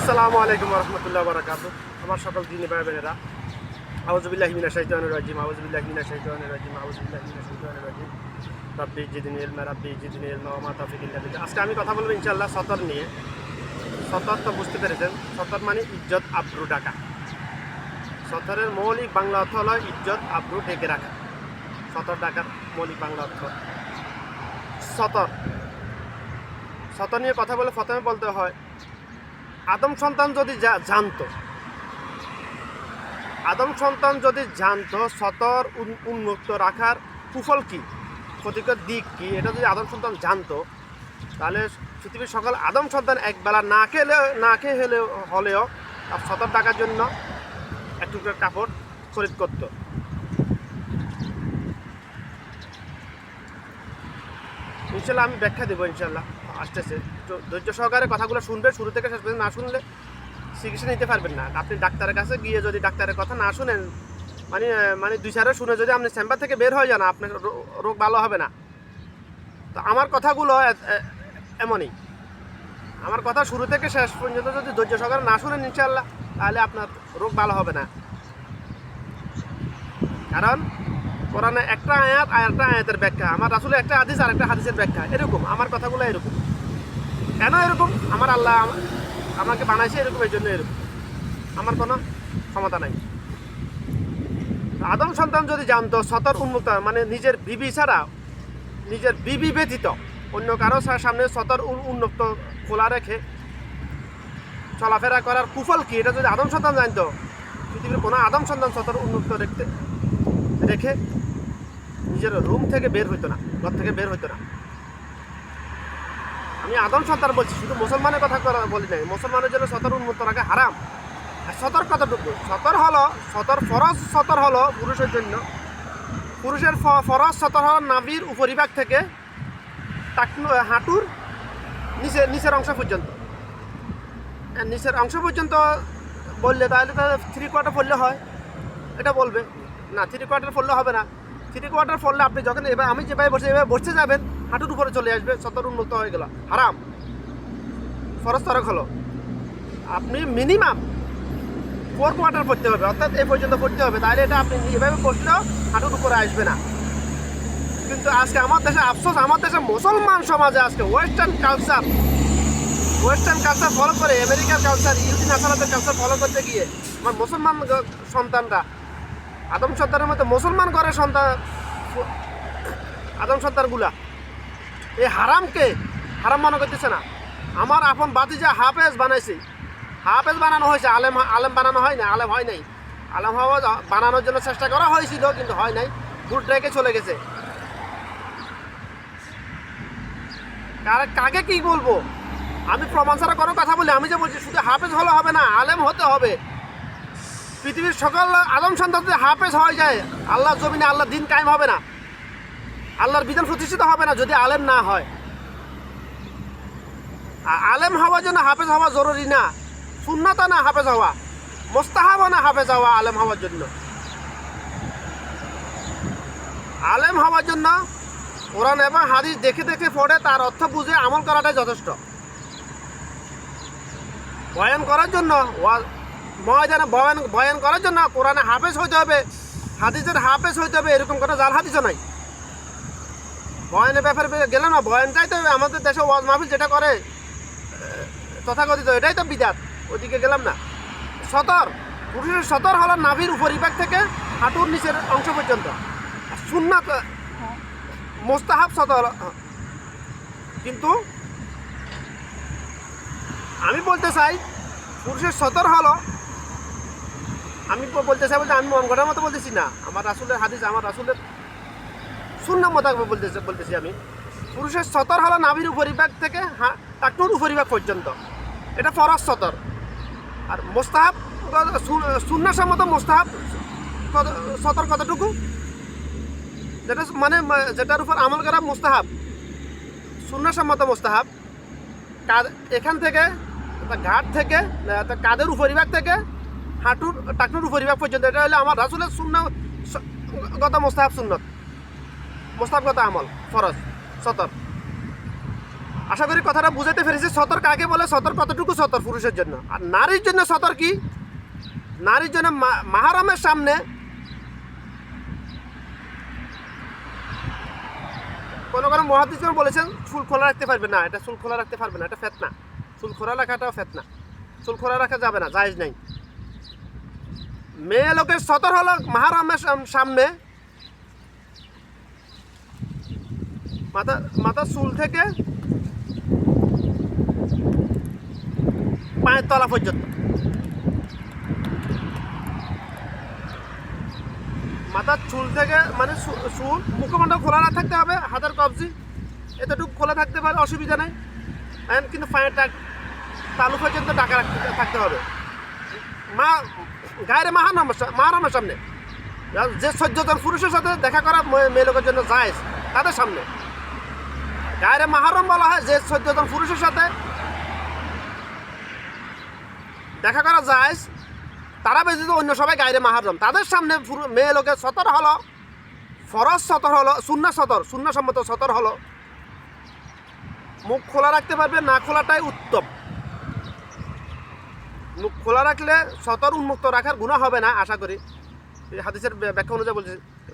আসসালামু আলাইকুম রহমতুল্লাহ বারাকাতুহু। আমার সকল দিনী ভাই বোনেরা, আউযুবিল্লাহি মিনাশ শাইতানির রাজিম, আউযুবিল্লাহি মিনাশ শাইতানির রাজিম, আউযুবিল্লাহি মিনাশ শাইতানির রাজিম। রাব্বি জিদনি ইলমা, রাব্বি জিদনি ইলমা ওয়া মা তাওফীক ইল্লা বিল্লাহ। আজকে আমি কথা বলবো ইনশাআল্লাহ সতর নিয়ে। সতর তো বুঝতে পেরেছেন, সতর মানে ইজ্জত আবরু ঢাকা। সতরের মৌলিক বাংলা অর্থ হলো ইজ্জত আবরু ঢেকে রাখা। সতর ঢাকার মৌলিক বাংলা অর্থ সতর। সতর নিয়ে কথা বলে প্রথমে বলতে হয়, আদম সন্তান যদি জানতো সতর উন্মুক্ত রাখার কুফল কি, ক্ষতিকর দিক কি, এটা যদি আদম সন্তান জানতো, তাহলে পৃথিবীর সকল আদম সন্তান একবেলা না খেয়ে হলেও সতর টাকার জন্য এক টুকরো কাপড় খরিদ করত। ইনশাল্লাহ আমি ব্যাখ্যা দেবো, ইনশাল্লাহ আসতেছে। ধৈর্য সহকারে কথাগুলো শুনবে, শুরু থেকে শেষ পর্যন্ত। না শুনলে চিকিৎসা নিতে পারবেন না। আপনি ডাক্তারের কাছে গিয়ে যদি ডাক্তারের কথা না শুনেন, মানে দুই চারে শুনে যদি আপনি চেম্বার থেকে বের হয়ে যান, আপনার রোগ ভালো হবে না। তো আমার কথাগুলো এমনই। আমার কথা শুরু থেকে শেষ পর্যন্ত যদি ধৈর্য সহকারে না শুনেন ইনশাআল্লাহ, তাহলে আপনার রোগ ভালো হবে না। কারণ কোরআনে একটা আয়াত আর একটা আয়াতের ব্যাখ্যা, আমার রাসূলের একটা হাদিস আর একটা হাদিসের ব্যাখ্যা, এরকম আমার কথাগুলো এরকম। কেন এরকম? আমার আল্লাহ আমাকে বানাইছে এরকম, এই জন্য এরকম। আমার কোনো ক্ষমতা নাই। আদম সন্তান যদি জানতো সতর উন্মুক্ত, মানে নিজের বিবি ছাড়া, নিজের বিবি ব্যতীত অন্য কারো সামনে সতর উন্মুক্ত খোলা রেখে চলাফেরা করার কুফল কি, এটা যদি আদম সন্তান জানতো, পৃথিবীর কোনো আদম সন্তান সতর উন্মুক্ত রেখে নিজের রুম থেকে বের হইতো না, ঘর থেকে বের হইতো না। আমি আদম সন্তান বলছি, শুধু মুসলমানের কথা বলি নাই। মুসলমানের জন্য সতর উন্মুক্ত রাখা হারাম। আর সতর কতটুকু? সতর হলো পুরুষের জন্য। পুরুষের ফরজ সতর হলো নাভির উপরিভাগ থেকে হাঁটুর নিচের অংশ পর্যন্ত। নিচের অংশ পর্যন্ত বললে তাহলে তো 3/4 পড়লে হয়, এটা বলবে না। 3/4 পড়লে হবে না। 3/4 পড়লে আপনি যখন এবার আমি যেভাবে বসে যাবেন, হাঁটুর উপরে চলে আসবে, সতর উন্মুক্ত হয়ে গেল, হারাম। ফরজ তরক হলো। আপনি মিনিমাম 4/4 পড়তে হবে, অর্থাৎ এই পর্যন্ত পড়তে হবে, তাহলে এটা আপনি এভাবে বসলেও হাঁটুর উপরে আসবে না। কিন্তু আজকে আমার দেশে আফসোস, আমার দেশে মুসলমান সমাজে আজকে ওয়েস্টার্ন কালচার ফলো করে, আমেরিকার কালচার, ইহুদি নাসারাদের কালচার ফলো করতে গিয়ে আমার মুসলমান সন্তানরা আদম সন্তানের মতো মুসলমান ঘরের আদম সন্তানগুলা এই হারামকে হারাম মনে করতেছে না। আমার আপন বাতিজা হাফেজ বানাইছে, হাফেজ বানানো হয়েছে, আলেম বানানো হয় না, আলেম হয় নাই। আলেম হওয়া বানানোর জন্য চেষ্টা করা হয়েছিল, কিন্তু হয় নাই, ভুল ট্র্যাকে চলে গেছে। কাকে কি বলবো? আমি প্রমাণ ছাড়া কোনো কথা বলি। আমি যে বলছি শুধু হাফেজ হলে হবে না, আলেম হতে হবে। পৃথিবীর সকল আদম সন্তান যদি হাফেজ হয়ে যায়, আল্লাহর জমিনে আল্লাহর দিন কায়েম হবে না, আল্লাহর বিধান প্রতিষ্ঠিত হবে না যদি আলেম না হয়। আলেম হওয়ার জন্য হাফেজ হওয়া জরুরি না, সুন্নাত না হাফেজ হওয়া, মুস্তাহাব না হাফেজ হওয়া। আলেম হওয়ার জন্য কোরআন এবং হাদিস দেখে দেখে পড়ে তার অর্থ বুঝে আমল করাটাই যথেষ্ট। বয়ান করার জন্য, বয়ান করার জন্য কোরআনে হাফেজ হইতে হবে, হাদিসের হাফেজ হইতে হবে, এরকম কোনো জাল হাদিসও নাই। বয়ানের ব্যাপারে গেলে না, বয়ানটাই তো আমাদের দেশে ওয়াজ মাহফিল যেটা করে তথাকথিত, এটাই তো বিদাত, ওদিকে গেলাম না। পুরুষের সতর হলো নাভির উপরিভাগ থেকে হাঁটুর নিচের অংশ পর্যন্ত। সুন্নাত মুস্তাহাব সতর। কিন্তু আমি বলতে চাই, পুরুষের সতর হলো, আমি বলতে চাই বলতে আমি মন গড়ার মতো বলতেছি না, আমার রাসূলের হাদিস, আমার রাসূলের সুন্নাহ মোতাবেক বলতেছি আমি। পুরুষের সতর হলো নাভির উপরিভাগ থেকে টাকনুর উপরিভাগ পর্যন্ত, এটা ফরজ সতর। আর মুস্তাহাব সুন্নাহ সম্মত মুস্তাহাব সতর কতটুকু, যেটা মানে যেটার উপর আমল করা মুস্তাহাব, সুন্নাহ সম্মত মুস্তাহাব, এখান থেকে ঘাট থেকে কাঁধের উপরিভাগ থেকে হাঁটুর টাকনুর উপরিভাগ পর্যন্ত, এটা হলো আমার রাসূলের সুন্নাহগত মুস্তাহাব, সুন্নত মুস্তাহাবগত আমল, ফরজ সতর। আশা করি কথাটা বুঝাতে পেরেছি। সতর কাকে বলে, সতর কতটুকু সতর পুরুষের জন্য, আর নারীর জন্য সতর কি? নারীর জন্য মাহারামের সামনে কোনো কোনো মুহাদ্দিসগণ বলেছেন চুল খোলা রাখতে পারবে না, এটা চুল খোলা রাখতে পারবে না, এটা ফিতনা। চুল খোলা রাখাটাও ফিতনা, চুল খোলা রাখা যাবে না, জায়েজ নাই। মেয়ে লোকের সতর হলো মাহারামের সামনে মাথা চুল থেকে পায়ের তলা পর্যন্ত, মাথার চুল থেকে মানে চুল, মুখমণ্ডল খোলা না থাকতে হবে, হাতের কবজি এতটুকু খোলা থাকতে পারে, অসুবিধা নেই। কিন্তু পায়ের তালু পর্যন্ত ঢাকা থাকতে হবে। গায়ের মাহারামের সামনে, যে 14 জন পুরুষের সাথে দেখা করা মেয়ে লোকের জন্য জায়েজ, তাদের সামনে গায়ের মাহারম বলা হয়। যে 14 জন পুরুষের সাথে দেখা করা জায়েজ, তারা ব্যতীত অন্য সবাই গায়ের মাহারম, তাদের সামনে মেয়ে লোকের সতর হলো, ফরজ সতর হলো, সুন্নাহসম্মত সতর হলো মুখ খোলা রাখতে পারবে, না খোলাটাই উত্তম। মুখ খোলা রাখলে সতর উন্মুক্ত রাখার গুনাহ হবে না, আশা করি হাদিসের ব্যাখ্যা অনুযায়ী বলছি।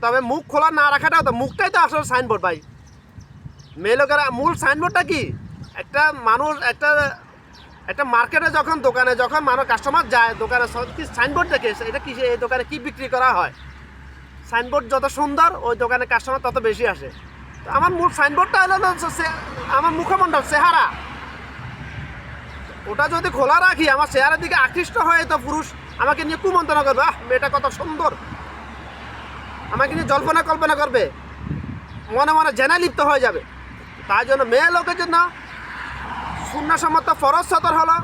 তবে মুখ খোলা না রাখাটাও তো, মুখটাই তো আসলে সাইনবোর্ড ভাই। মেয়ে লোকেরা মূল সাইনবোর্ডটা কি? একটা মানুষ একটা মার্কেটে যখন দোকানে যখন মানুষ কাস্টমার যায়, দোকানে কি সাইনবোর্ড দেখে এটা কি, এই দোকানে কি বিক্রি করা হয়, সাইনবোর্ড যত সুন্দর ওই দোকানে কাস্টমার তত বেশি আসে। তো আমার মূল সাইনবোর্ডটা হলো আমার মুখমণ্ডল, চেহারা। ওটা যদি খোলা রাখি, আমার চেহারার দিকে আকৃষ্ট হয়ে তো পুরুষ আমাকে নিয়ে কুমন্ত্রণা করবে, মেয়েটা কত সুন্দর, আমাকে নিয়ে জল্পনা কল্পনা করবে, মনে মনে জেনা লিপ্ত হয়ে যাবে। তাই জন্য মেয়ে লোকের জন্য সুন্নাহসম্মত ফরজ সতর হলো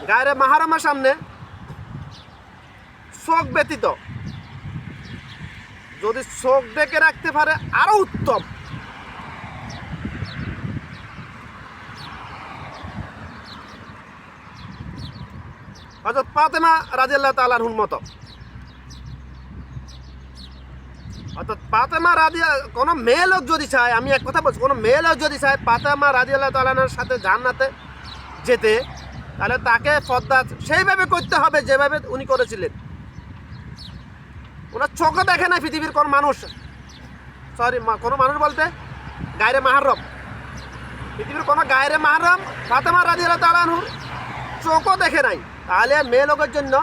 গায়ের মাহারামের সামনে চোখ ব্যতীত যদি চোখ ডেকে রাখতে পারে আরো উত্তম। হযরত ফাতেমা রাদিয়াল্লাহু তাআলা আনহার মতো, অর্থাৎ ফাতেমা কোনো মেয়ে লোক যদি চায়, আমি এক কথা বলছি, কোনো মেয়ে লোক যদি চায় ফাতেমা রাদিয়াল্লাহু তাআলা আনহার সাথে জান্নাতে যেতে, তাহলে তাকে পর্দা সেইভাবে করতে হবে যেভাবে উনি করেছিলেন। ওনার চোখও দেখে না পৃথিবীর কোনো মানুষ, কোনো মানুষ বলতে গায়রে মাহরম, পৃথিবীর কোনো গায়রে মাহরম ফাতেমা রাদিয়াল্লাহু তাআলা আনহুর চোখও দেখে নাই। তাহলে মেয়ে লোকের জন্য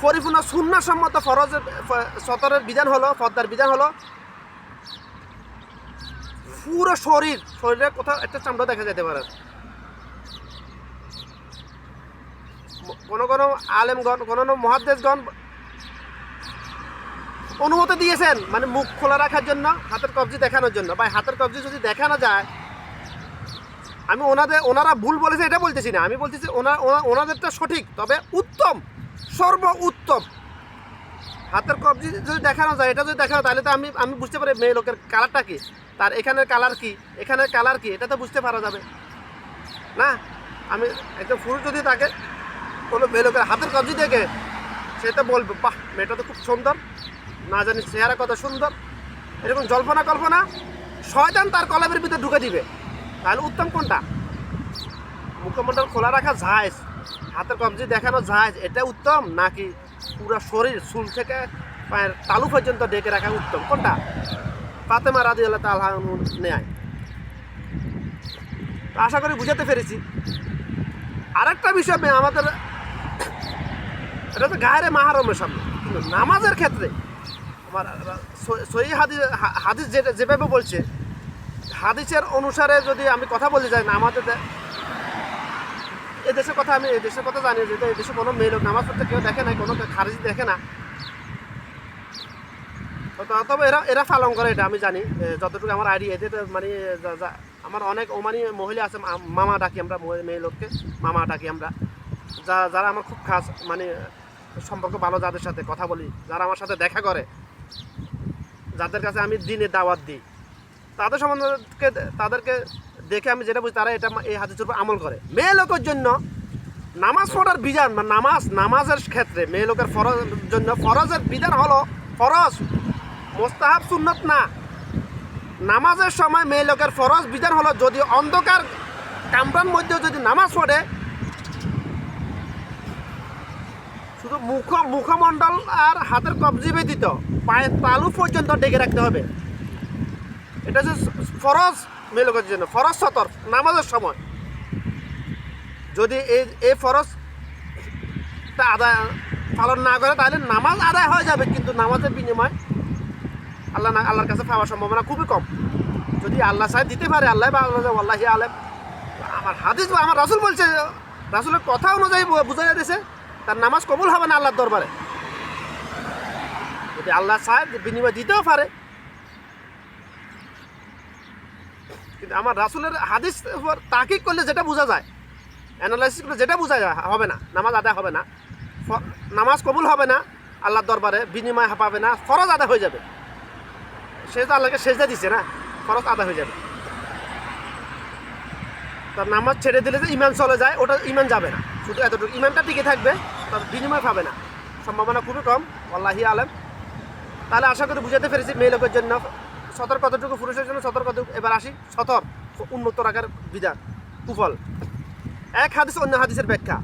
পরিপূর্ণ সুন্নাহসম্মত ফরজের সতরের বিধান হলো, পর্দার বিধান হলো পুরো শরীরের কোথাও একটা চামড়া দেখা যেতে পারে। কোনো কোনো আলেমগণ, কোনো মুহাদ্দিসগণ অনুমতি দিয়েছেন মানে মুখ খোলা রাখার জন্য, হাতের কবজি দেখানোর জন্য। ভাই হাতের কবজি যদি দেখানো যায়, আমি ওনারা ভুল বলেছে এটা বলতেছি না, আমি বলতেছি ওনাদেরটা সঠিক, তবে উত্তম, সর্ব উত্তম। হাতের কবজি যদি দেখানো যায়, এটা যদি দেখানো, তাহলে তো আমি বুঝতে পারি মেয়ে লোকের কালারটা কি, তার এখানের কালার কি, এখানের কালার কি, এটা তো বুঝতে পারা যাবে না। আমি একদম পুরুষ যদি তাকে কোনো মেয়ে লোকের হাতের কবজি দেখে, সে তো বলবে বাহ মেয়েটা তো খুব সুন্দর, না জানি চেহারা কত সুন্দর, এরকম জল্পনা কল্পনা শয়তান তার কলবের ভিতরে ঢুকে দিবে। তাহলে উত্তম কোনটা? মুখমণ্ডল খোলা রাখা জায়েজ, হাতের কবজি দেখানো জায়েজ, এটা উত্তম, নাকি পুরো শরীর চুল থেকে পায়ের তালু পর্যন্ত ডেকে রাখা উত্তম? কোনটা? ফাতেমা রাদিয়াল্লাহু তাআলা আনহা নেয়। আশা করি বুঝাতে পেরেছি। আরেকটা বিষয় আমাদের, এটা তো গায়রে মাহরমের সামনে, কিন্তু নামাজের ক্ষেত্রে আমার সহিহ হাদিস যেভাবে বলছে, হাদিসের অনুসারে যদি আমি কথা বলতে যাই, নামাজে এদেশের কথা, আমি এদেশের কথা জানি যে এদেশে কোনো মেয়ে লোক নামাজ পড়তে কেউ দেখে না, কোনো খারিজি দেখে না, তবে এরা পালন করে, এটা আমি জানি যতটুকু আমার আইডিয়া। এদের মানে আমার অনেক ওমানি মহিলা আছে, মামা ডাকি আমরা, মেয়ে লোককে মামা ডাকি আমরা, যারা আমার খুব খাস, মানে সম্পর্ক ভালো, যাদের সাথে কথা বলি, যারা আমার সাথে দেখা করে, যাদের কাছে আমি দিনে দাওয়াত দিই, তাদের সম্বন্ধে তাদেরকে দেখে আমি যেটা বুঝি, তারা এই হাদিসের উপর আমল করে। মেয়ে লোকের জন্য নামাজ পড়ার বিধান, বা নামাজের ক্ষেত্রে মেয়ে লোকের জন্য ফরজের বিধান হলো, ফরজ মোস্তাহাব সুন্নত না। নামাজের সময় মেয়ে লোকের ফরজ বিধান হলো যদি অন্ধকার কামরার মধ্যে যদি নামাজ পড়ে শুধু মুখমণ্ডল আর হাতের কবজি ব্যতীত পায়ের তালু পর্যন্ত ডেকে রাখতে হবে। এটা হচ্ছে ফরজ মেয়ে লোকের জন্য, ফরজ সতর নামাজের সময়। যদি এই ফরজটা আদায় পালন না করে তাহলে নামাজ আদায় হয়ে যাবে, কিন্তু নামাজের বিনিময় আল্লাহর কাছে পাওয়ার সম্ভাবনা খুবই কম। যদি আল্লাহ চায় দিতে পারে, আল্লাহ বা আল্লাহি আলেম। আমার হাদিস বা আমার রাসূল বলছে, রাসূলের কথা অনুযায়ী বুঝাই দিয়েছে তার নামাজ কবুল হবে না আল্লাহর দরবারে। যদি আল্লাহ চায় বিনিময় দিতেও পারে, কিন্তু আমার রাসূলের হাদিস তাকিদ করলে যেটা বোঝা যায়, অ্যানালাইসিস করলে যেটা বোঝা যায়, হবে না, নামাজ আদায় হবে না, নামাজ কবুল হবে না আল্লাহর দরবারে, বিনিময় পাবে না, ফরজ আদায় হয়ে যাবে। সে তো আল্লাহকে সেজদা দিচ্ছে না, ফরজ আদায় হয়ে যাবে। তার নামাজ ছেড়ে দিলে যে ইমান চলে যায়, ওটা ইমান যাবে না, শুধু এতটুকু ইমানটা টিকে থাকবে, তার বিনিময় পাবে না, সম্ভাবনা খুবই কম। আল্লাহি আলেম। তাহলে আশা করি বুঝাতে পেরেছি মেয়ে লোকের জন্য সতর কতটুকু, পুরুষের জন্য সতর কতটুকু। এবার আসি সতর উন্নত রাখার বিধান কুফল। এক হাদিস অন্য হাদিসের ব্যাখ্যা।